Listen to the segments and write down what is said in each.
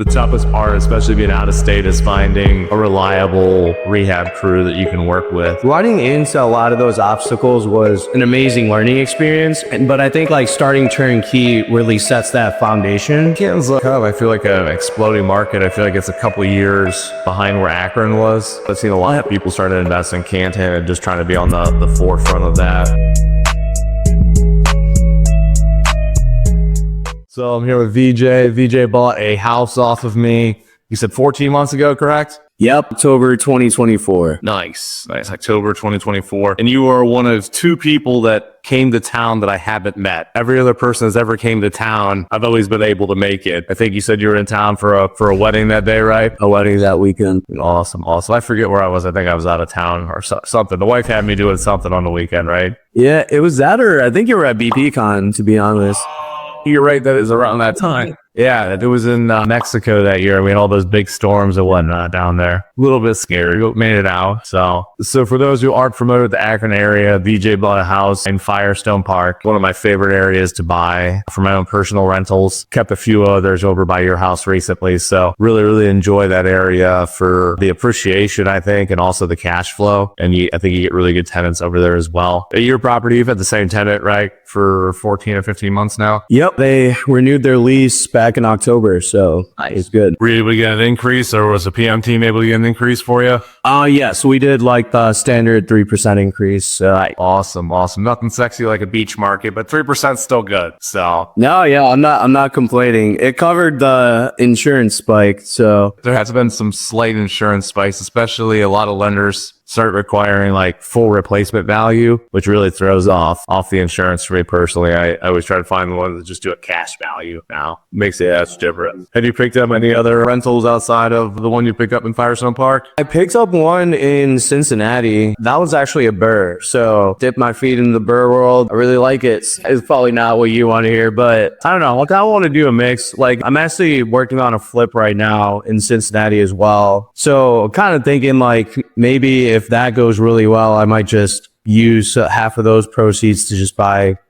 The toughest part, especially being out of state, is finding a reliable rehab crew that you can work with. Running into a lot of those obstacles was an amazing learning experience, but I think like starting turnkey really sets that foundation. Canton's I feel like an exploding market. I feel like it's a couple of years behind where Akron was. I've seen a lot of people starting to invest in Canton and just trying to be on the forefront of that. So I'm here with Vijay. Vijay bought a house off of me. You said 14 months ago, correct? Yep, October 2024. Nice. October 2024. And you are one of two people that came to town that I haven't met. Every other person that's ever came to town, I've always been able to make it. I think you said you were in town for a wedding that day, right? A wedding that weekend. Awesome. I forget where I was. I think I was out of town or something. The wife had me doing something on the weekend, right? Yeah, it was that, or I think you were at BPCon, to be honest. You're right, that is around that time. Yeah, it was in Mexico that year. We had all those big storms and whatnot down there. A little bit scary, but made it out. So for those who aren't familiar with the Akron area, VJ bought a house in Firestone Park, one of my favorite areas to buy for my own personal rentals. Kept a few others over by your house recently. So really enjoy that area for the appreciation, I think, and also the cash flow. And I think you get really good tenants over there as well. At your property, you've had the same tenant, right, for 14 or 15 months now? Yep, they renewed their lease back in October, so it's good. Were you able to get an increase, or was the PM team able to get an increase for you? Yes, we did like the standard 3% increase. Awesome. Nothing sexy like a beach market, but 3% still good. So no, yeah, I'm not complaining. It covered the insurance spike, so there has been some slight insurance spikes, especially a lot of lenders start requiring like full replacement value, which really throws off the insurance for me personally. I always try to find the ones that just do a cash value now. Makes it that's different. Have you picked up any other rentals outside of the one you picked up in Firestone Park? I picked up one in Cincinnati. That was actually a BRRRR. So dipped my feet in the BRRRR world. I really like it. It's probably not what you want to hear, but I don't know. Like I want to do a mix. Like I'm actually working on a flip right now in Cincinnati as well. So kind of thinking like maybe if that goes really well, I might just use half of those proceeds to just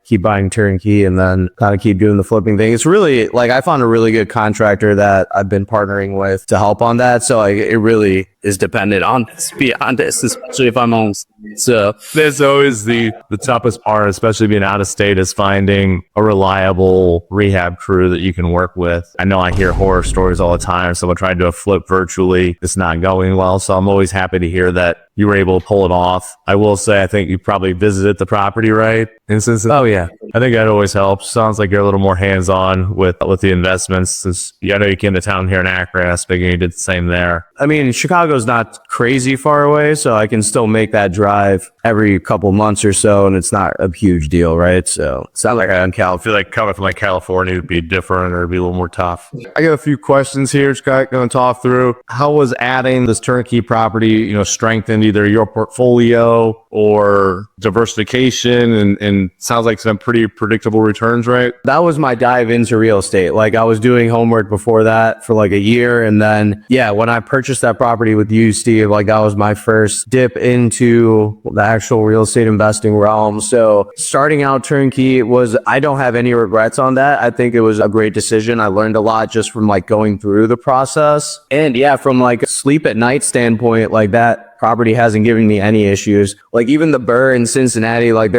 keep buying turnkey and then kind of keep doing the flipping thing. It's really like I found a really good contractor that I've been partnering with to help on that. So it really is dependent on, to be honest, especially if I'm on. So there's always the toughest part, especially being out of state, is finding a reliable rehab crew that you can work with. I know I hear horror stories all the time. Someone tried to do a flip virtually. It's not going well. So I'm always happy to hear that you were able to pull it off. I will say, I think you probably visited the property, right? In Cincinnati? Oh, yeah. I think that always helps. Sounds like you're a little more hands-on with the investments. Since I know you came to town here in Akron. I was figuring you did the same there. I mean, Chicago's not crazy far away, so I can still make that drive every couple months or so, and it's not a huge deal, right? So it's not like I feel like coming from like California would be different or be a little more tough. I got a few questions here, Scott, going to talk through. How was adding this turnkey property, strengthened either your portfolio or diversification, and sounds like some pretty predictable returns, right? That was my dive into real estate. Like I was doing homework before that for like a year, and then when I purchased that property with you, Steve, like that was my first dip into the actual real estate investing realm. So starting out turnkey I don't have any regrets on that. I think it was a great decision. I learned a lot just from like going through the process, and from like a sleep at night standpoint, like that property hasn't given me any issues. Like even the BRRRR in Cincinnati, like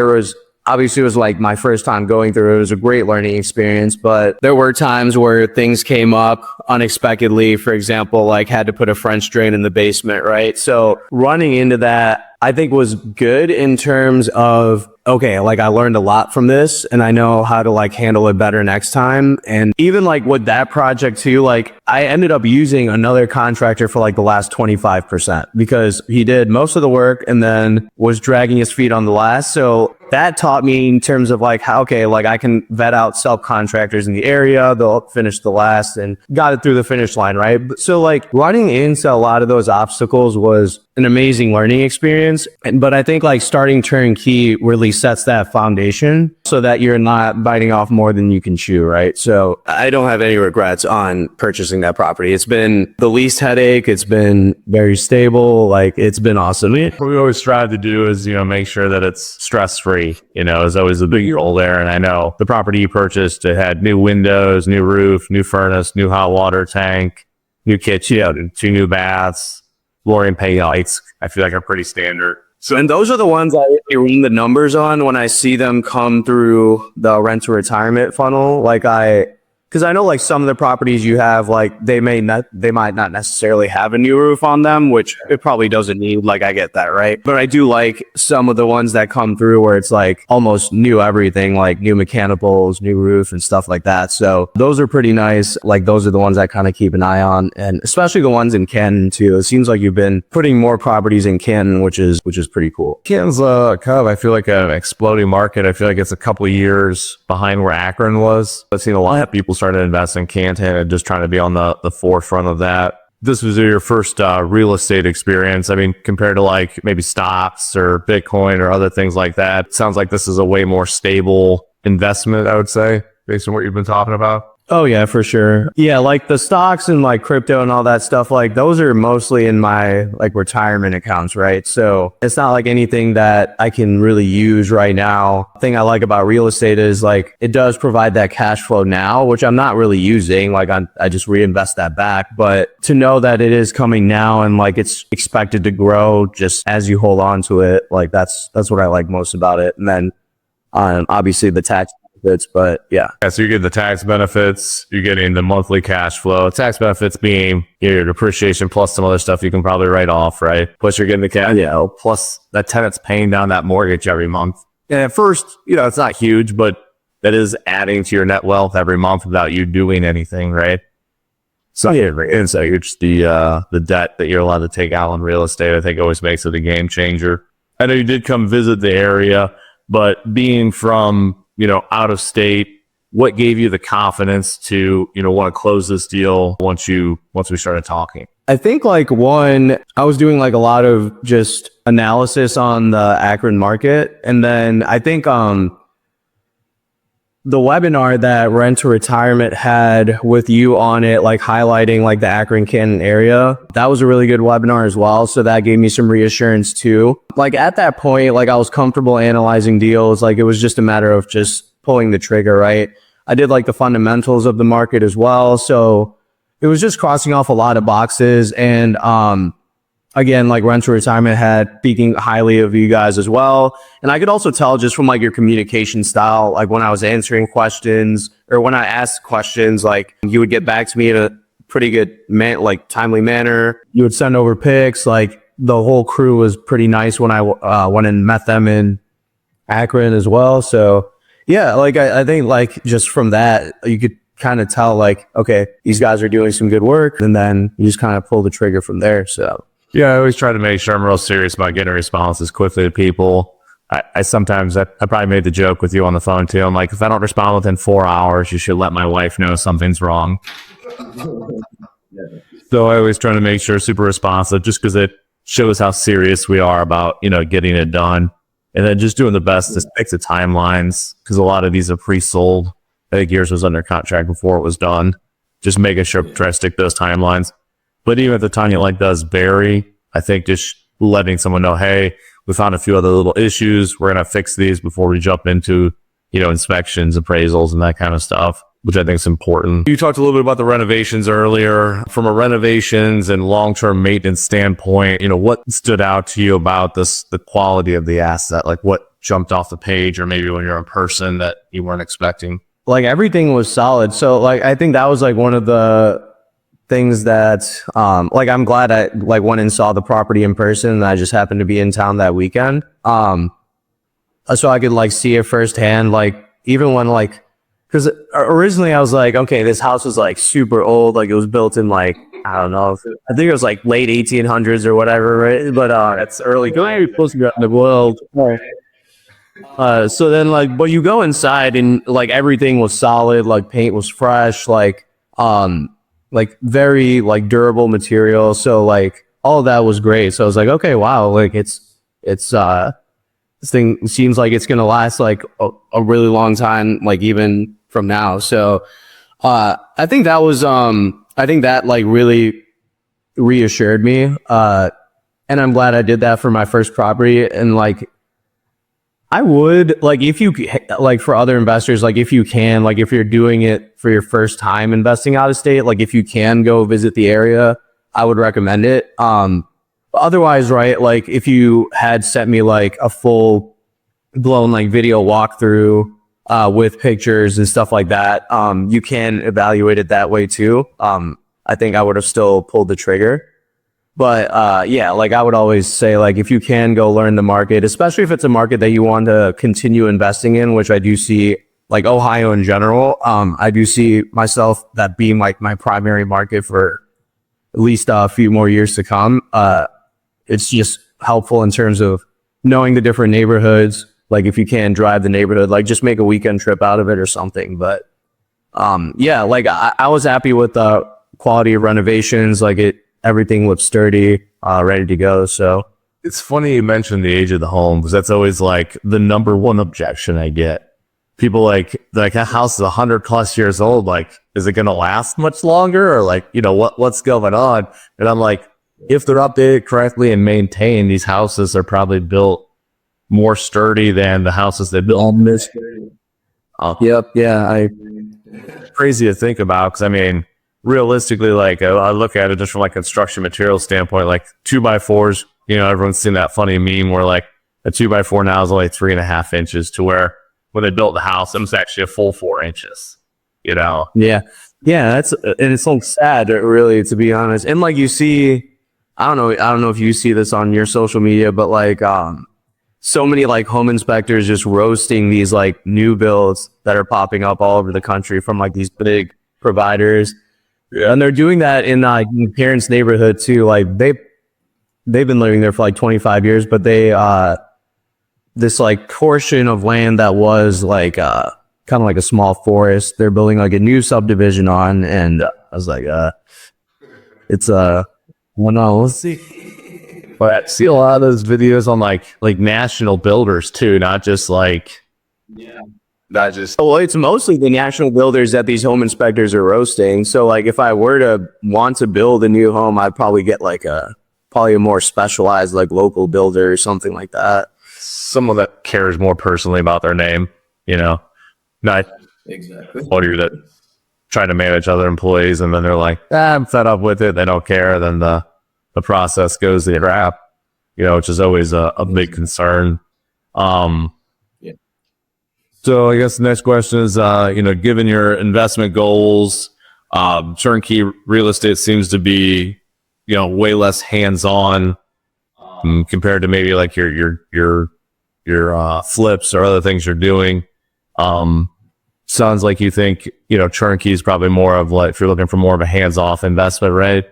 obviously it was like my first time going through it. It was a great learning experience, but there were times where things came up unexpectedly. For example, like had to put a French drain in the basement, right? So running into that, I think was good in terms of, okay, like I learned a lot from this and I know how to like handle it better next time. And even like with that project too, like I ended up using another contractor for like the last 25% because he did most of the work and then was dragging his feet on the last. So that taught me in terms of like how, okay, like I can vet out self-contractors in the area, they'll finish the last and got it through the finish line, right? So like running into a lot of those obstacles was an amazing learning experience. But I think like starting turnkey really sets that foundation so that you're not biting off more than you can chew, right? So I don't have any regrets on purchasing that property. It's been the least headache. It's been very stable. Like it's been awesome. What we always strive to do is, make sure that it's stress-free. Barry, is always a big role there. And I know the property you purchased, it had new windows, new roof, new furnace, new hot water tank, new kitchen, 2 new baths, flooring paint lights. I feel like are pretty standard. So, and those are the ones I run the numbers on when I see them come through the rent to retirement funnel. Because I know like some of the properties you have, like they might not necessarily have a new roof on them, which it probably doesn't need. Like I get that, right? But I do like some of the ones that come through where it's like almost new everything, like new mechanicals, new roof and stuff like that. So those are pretty nice. Like those are the ones I kind of keep an eye on, and especially the ones in Canton too. It seems like you've been putting more properties in Canton, which is pretty cool. Canton's I feel like an exploding market. I feel like it's a couple of years behind where Akron was. I've seen a lot of people started to invest in Canton and just trying to be on the forefront of that. This was your first real estate experience. I mean, compared to like maybe stocks or Bitcoin or other things like that, it sounds like this is a way more stable investment, I would say, based on what you've been talking about. Oh yeah, for sure. Yeah, like the stocks and like crypto and all that stuff, like those are mostly in my like retirement accounts, right? So it's not like anything that I can really use right now. The thing I like about real estate is like it does provide that cash flow now, which I'm not really using. Like I just reinvest that back. But to know that it is coming now and like it's expected to grow just as you hold on to it, like that's what I like most about it. And then obviously the tax benefits, but yeah. So you get the tax benefits, you're getting the monthly cash flow. Tax benefits being your depreciation plus some other stuff you can probably write off, right? Plus you're getting the cash, plus that tenant's paying down that mortgage every month. And at first, it's not huge, but that is adding to your net wealth every month without you doing anything, right? So and so it's the debt that you're allowed to take out on real estate, I think always makes it a game changer. I know you did come visit the area, but being from out of state, what gave you the confidence to, want to close this deal once we started talking? I think like one, I was doing like a lot of just analysis on the Akron market. And then I think, the webinar that Rent to Retirement had with you on it, like highlighting like the Akron Canton area, that was a really good webinar as well. So that gave me some reassurance too. Like at that point, like I was comfortable analyzing deals. Like it was just a matter of just pulling the trigger, right? I did like the fundamentals of the market as well. So it was just crossing off a lot of boxes. And, again, like Rent to Retirement had speaking highly of you guys as well. And I could also tell just from like your communication style, like when I was answering questions or when I asked questions, like you would get back to me in a pretty good timely manner. You would send over pics. Like the whole crew was pretty nice when I went and met them in Akron as well. So yeah, like I think like just from that, you could kind of tell like, okay, these guys are doing some good work. And then you just kind of pull the trigger from there. So yeah, I always try to make sure I'm real serious about getting responses quickly to people. I sometimes, I probably made the joke with you on the phone too. I'm like, if I don't respond within 4 hours, you should let my wife know something's wrong. So I always try to make sure super responsive just because it shows how serious we are about, getting it done. And then just doing the best to stick to timelines because a lot of these are pre-sold. I think yours was under contract before it was done. Just making sure, try to stick those timelines. But even if the timeline does vary, I think just letting someone know, hey, we found a few other little issues. We're going to fix these before we jump into, inspections, appraisals, and that kind of stuff, which I think is important. You talked a little bit about the renovations earlier. From a renovations and long-term maintenance standpoint, what stood out to you about the quality of the asset? Like what jumped off the page or maybe when you're in person that you weren't expecting? Like everything was solid. So like, I think that was like one of the things that, like, I'm glad I like went and saw the property in person and I just happened to be in town that weekend. So I could like see it firsthand, like even when like, cause originally I was like, okay, this house was like super old. Like it was built in like, I don't know, I think it was like late 1800s or whatever, right? But, it's early, close to the world. So then like, but you go inside and like everything was solid, like paint was fresh, like very like durable material. So like all of that was great. So I was like, okay, wow, like it's this thing seems like it's gonna last like a really long time, like even from now. So I think that was I think that like really reassured me. And I'm glad I did that for my first property. And like I would like if you like for other investors, like if you can, like if you're doing it for your first time investing out of state, like if you can go visit the area, I would recommend it. Otherwise, right, like if you had sent me like a full blown like video walkthrough with pictures and stuff like that, you can evaluate it that way too. I think I would have still pulled the trigger. But yeah, like I would always say, like if you can go learn the market, especially if it's a market that you want to continue investing in, which I do see, like Ohio in general, I do see myself that being like my primary market for at least a few more years to come. It's just helpful in terms of knowing the different neighborhoods. Like if you can drive the neighborhood, like just make a weekend trip out of it or something. But yeah, like I was happy with the quality of renovations. Like everything looked sturdy, ready to go. So It's funny you mentioned the age of the home because that's always like the number one objection I get. People like that house is 100+ years old. Like, is it going to last much longer? Or like, what's going on? And I'm like, if they're updated correctly and maintained, these houses are probably built more sturdy than the houses they built. yep, yeah, Crazy to think about because I mean, realistically, like I look at it just from like construction material standpoint, like 2x4s. Everyone's seen that funny meme where like a 2x4 now is only 3.5 inches to where when they built the house, it was actually a full 4 inches. yeah, that's and it's so sad, really, to be honest. And like you see, I don't know if you see this on your social media, but like so many like home inspectors just roasting these like new builds that are popping up all over the country from like these big providers. Yeah. And they're doing that in parents' neighborhood too. Like they've been living there for like 25 years, but they this like portion of land that was like kind of like a small forest, they're building like a new subdivision on, and I was like, it's well, no, let's see. But I see a lot of those videos on like national builders too, not just like not just. Well, it's mostly the national builders that these home inspectors are roasting. So like if I were to want to build a new home, I'd probably get like probably a more specialized like local builder or something like that. Someone that cares more personally about their name, not exactly that trying to manage other employees and then they're like, I'm fed up with it. They don't care. Then the process goes the wrap, which is always a big concern. Yeah. So I guess the next question is, given your investment goals, turnkey real estate seems to be, way less hands-on compared to maybe like your flips or other things you're doing. Sounds like you think, turnkey is probably more of like, if you're looking for more of a hands-off investment, right?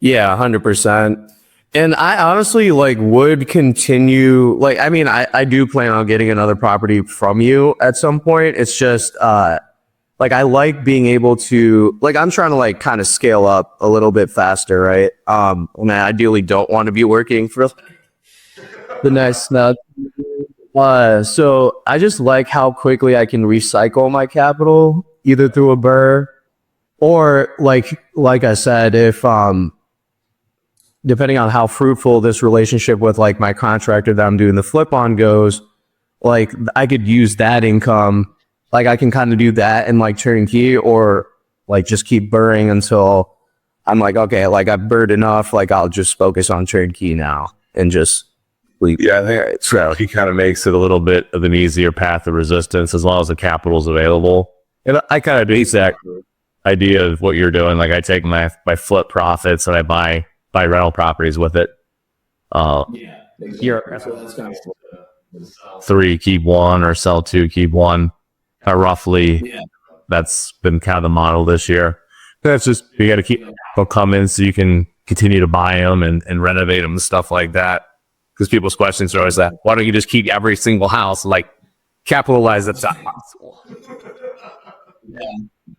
Yeah, 100%. And I honestly like would continue, like, I mean, I do plan on getting another property from you at some point. It's just, like, I like being able to, like, I'm trying to like kind of scale up a little bit faster, right? And I ideally don't want to be working for the next, so I just like how quickly I can recycle my capital either through a BRRRR or like I said, if, depending on how fruitful this relationship with like my contractor that I'm doing the flip on goes, like I could use that income. Like I can kind of do that and like turnkey or like just keep burring until I'm like, okay, like I've burred enough. Like I'll just focus on turnkey now and just leave. Yeah, I think so. He kind of makes it a little bit of an easier path of resistance as long as the capital is available. And I kind of do the exact idea of what you're doing. Like I take my flip profits and I buy rental properties with it. Yeah, three, keep one, or sell two, keep one. Roughly, that's been kind of the model this year. That's just, you got to keep people come in so you can continue to buy them and renovate them and stuff like that. Because people's questions are always that, why don't you just keep every single house, like capitalize the top?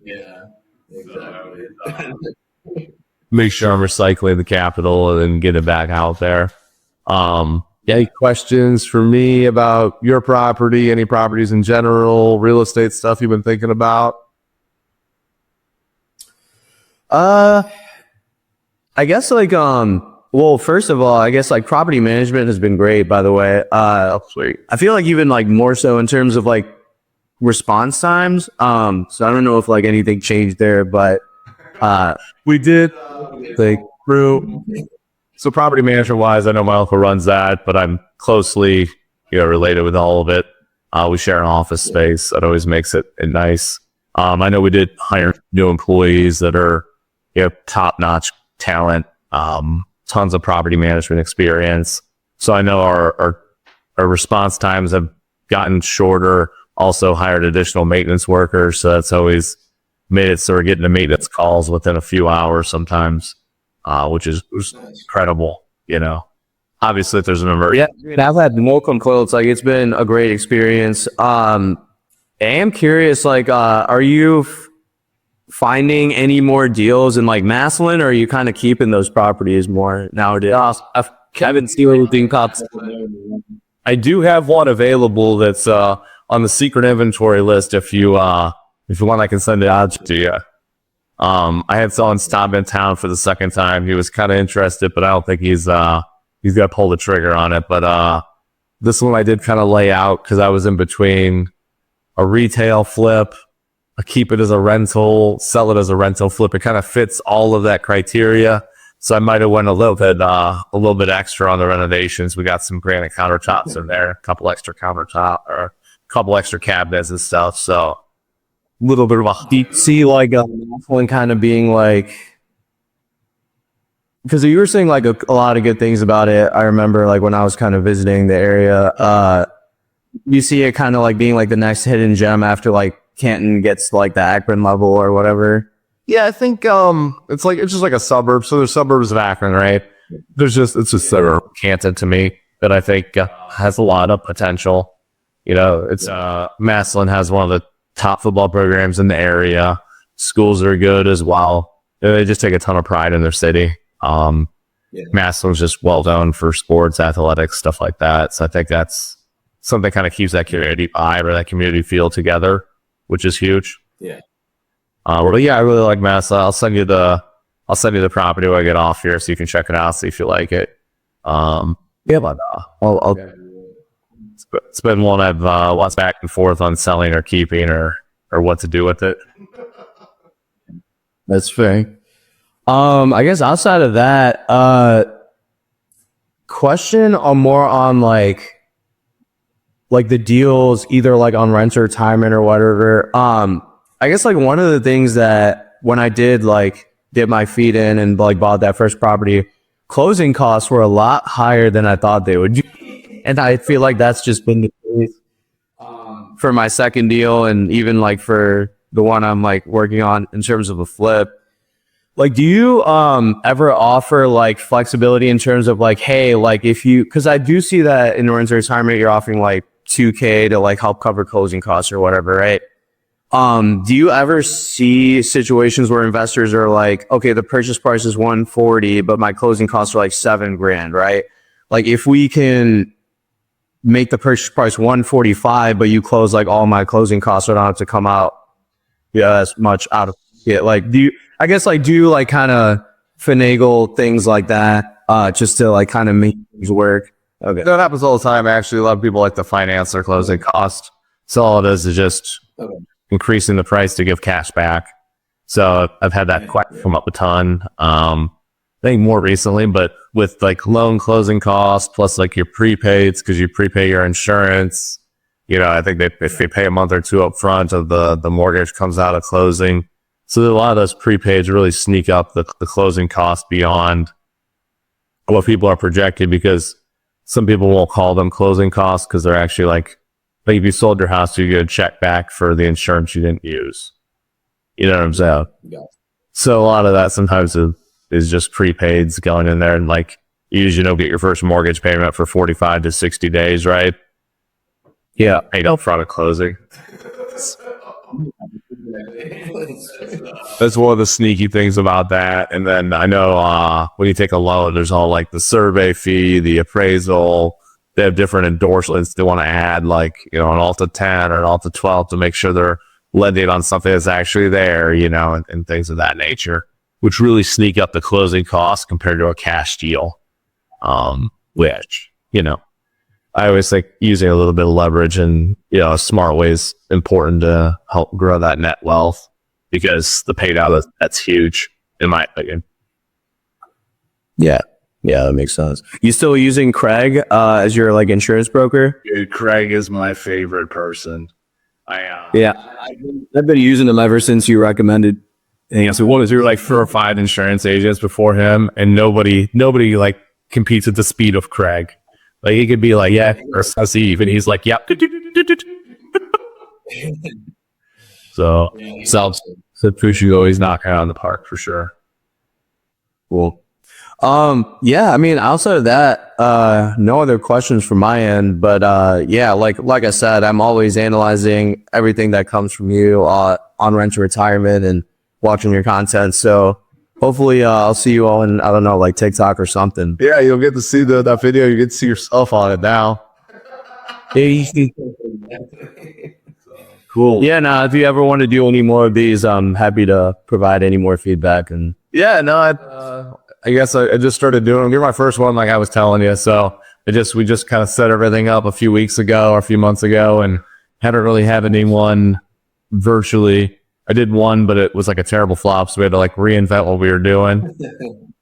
Yeah, exactly. Make sure I'm recycling the capital and then get it back out there. Any questions for me about your property, any properties in general, real estate stuff you've been thinking about? I guess like Well, first of all, I guess like property management has been great, by the way. Sweet. I feel like even like more so in terms of like response times. So I don't know if like anything changed there, but We did like through. So property management wise, I know my uncle runs that, but I'm closely, related with all of it. We share an office space. That always makes it nice. I know we did hire new employees that are, top notch talent, tons of property management experience. So I know our response times have gotten shorter. Also hired additional maintenance workers. So that's always made it so we're getting to maintenance calls within a few hours sometimes, which is incredible, Obviously, if there's an emergency. yeah, I've had no complaints. Like it's been a great experience. I am curious, like, are you finding any more deals in like Maslin, or are you kind of keeping those properties more nowadays? I've Kevin Steele cops. I do have one available that's on the secret inventory list. If you want, I can send it out to you. I had someone stop in town for the second time. He was kind of interested, but I don't think he's got to pull the trigger on it. But this one I did kind of lay out because I was in between a retail flip, a keep it as a rental, sell it as a rental flip. It kind of fits all of that criteria. So I might have went a little bit extra on the renovations. We got some granite countertops in there, a couple extra cabinets and stuff. So a little bit of a Do you see like one kind of being like, because you were saying like a lot of good things about it. I remember like when I was kind of visiting the area, you see it kind of like being like the next hidden gem after like Canton gets like the Akron level or whatever. Yeah, I think it's just like a suburb. So there's suburbs of Akron, right? It's just suburb Canton to me that I think has a lot of potential. It's Maslin has one of the top football programs in the area. Schools are good as well. They just take a ton of pride in their city. Maslin's just well known for sports, athletics, stuff like that. So I think that's something that kind of keeps that community vibe or that community feel together, which is huge. Yeah. But yeah, I really like Maslin. I'll send you the property when I get off here so you can check it out, see if you like it. But it's been one I've lost back and forth on selling or keeping or what to do with it. That's fair. I guess outside of that, question on more on like the deals, either like on rent or retirement or whatever. I guess like one of the things that when I did my feet in and like bought that first property, closing costs were a lot higher than I thought they would be. And I feel like that's just been the case for my second deal and even like for the one I'm like working on in terms of a flip. Like, do you ever offer like flexibility in terms of like, hey, like if you, because I do see that in rent or retirement, you're offering like $2,000 to like help cover closing costs or whatever, right? Do you ever see situations where investors are like, okay, the purchase price is $140, but my closing costs are like $7,000, right? Like if we can make the purchase price $145, but you close like all my closing costs, so I don't have to come out as much out of it. Like, do you kind of finagle things like that, just to like kind of make things work? Okay. That happens all the time. Actually, a lot of people like to finance their closing cost. So all it is just increasing the price to give cash back. So I've had that come up a ton. I think more recently, but with like loan closing costs plus like your prepaids, because you prepay your insurance, I think if you pay a month or two up front of the mortgage comes out of closing. So a lot of those prepaids really sneak up the closing cost beyond what people are projected, because some people won't call them closing costs because they're actually like if you sold your house, you get a check back for the insurance you didn't use. You know what I'm saying? Yeah. So a lot of that sometimes is just prepaids going in there, and like you usually don't get your first mortgage payment for 45 to 60 days, right? Yeah. Paid up front at closing. That's one of the sneaky things about that. And then I know when you take a loan, there's all like the survey fee, the appraisal. They have different endorsements they want to add, like an Alta 10 or an Alta 12 to make sure they're lending on something that's actually there, and things of that nature. which really sneak up the closing costs compared to a cash deal. Which, you know, I always think using a little bit of leverage and, you know, a smart way is important to help grow that net wealth, because the pay down, that's huge in my opinion. Yeah. Yeah, that makes sense. You still using Craig as your like insurance broker? Dude, Craig is my favorite person. Yeah, I've been using him ever since you recommended. And so what was there like 4 or 5 insurance agents before him, and nobody like competes at the speed of Craig. Like he could be like, yeah, or Eve, and he's like, yep. So Pushu always knocking out in the park for sure. Cool. Yeah, I mean, outside of that, no other questions from my end, but, yeah, like I said, I'm always analyzing everything that comes from you, on Rent to Retirement and watching your content. So hopefully, I'll see you all in, I don't know, like TikTok or something. Yeah, you'll get to see that video. You get to see yourself on it now. Cool. Yeah, now if you ever want to do any more of these, I'm happy to provide any more feedback. And yeah, no, I guess I just started doing them. You're my first one, like I was telling you. So we just kind of set everything up a few weeks ago or a few months ago, and hadn't really had anyone virtually. I did one, but it was like a terrible flop. So we had to like reinvent what we were doing.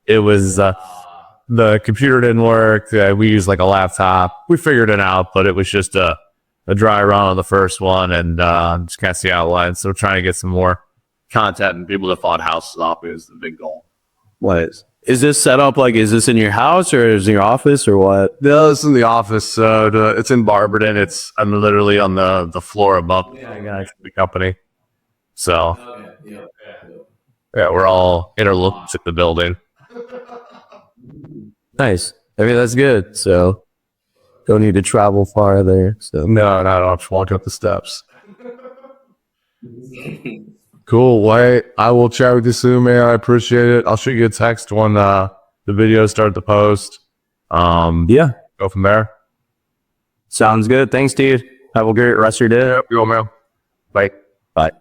It was, the computer didn't work. We used like a laptop. We figured it out, but it was just a dry run on the first one, and just kind of see how it went. So we're trying to get some more content and people that bought houses off is the big goal. what is this set up? Like, is this in your house or is it in your office or what? No, it's in the office. So it's in Barberton. I'm literally on the floor above the company. So yeah, we're all interlooped at the building. Nice. I mean, that's good. So don't need to travel far there. So No, I don't have to walk up the steps. Cool. Well, I will chat with you soon, man. I appreciate it. I'll shoot you a text when the videos start to post. yeah, Go from there. sounds good. Thanks, dude. Have a great rest of your day. Yep, you go, man. Bye. Bye.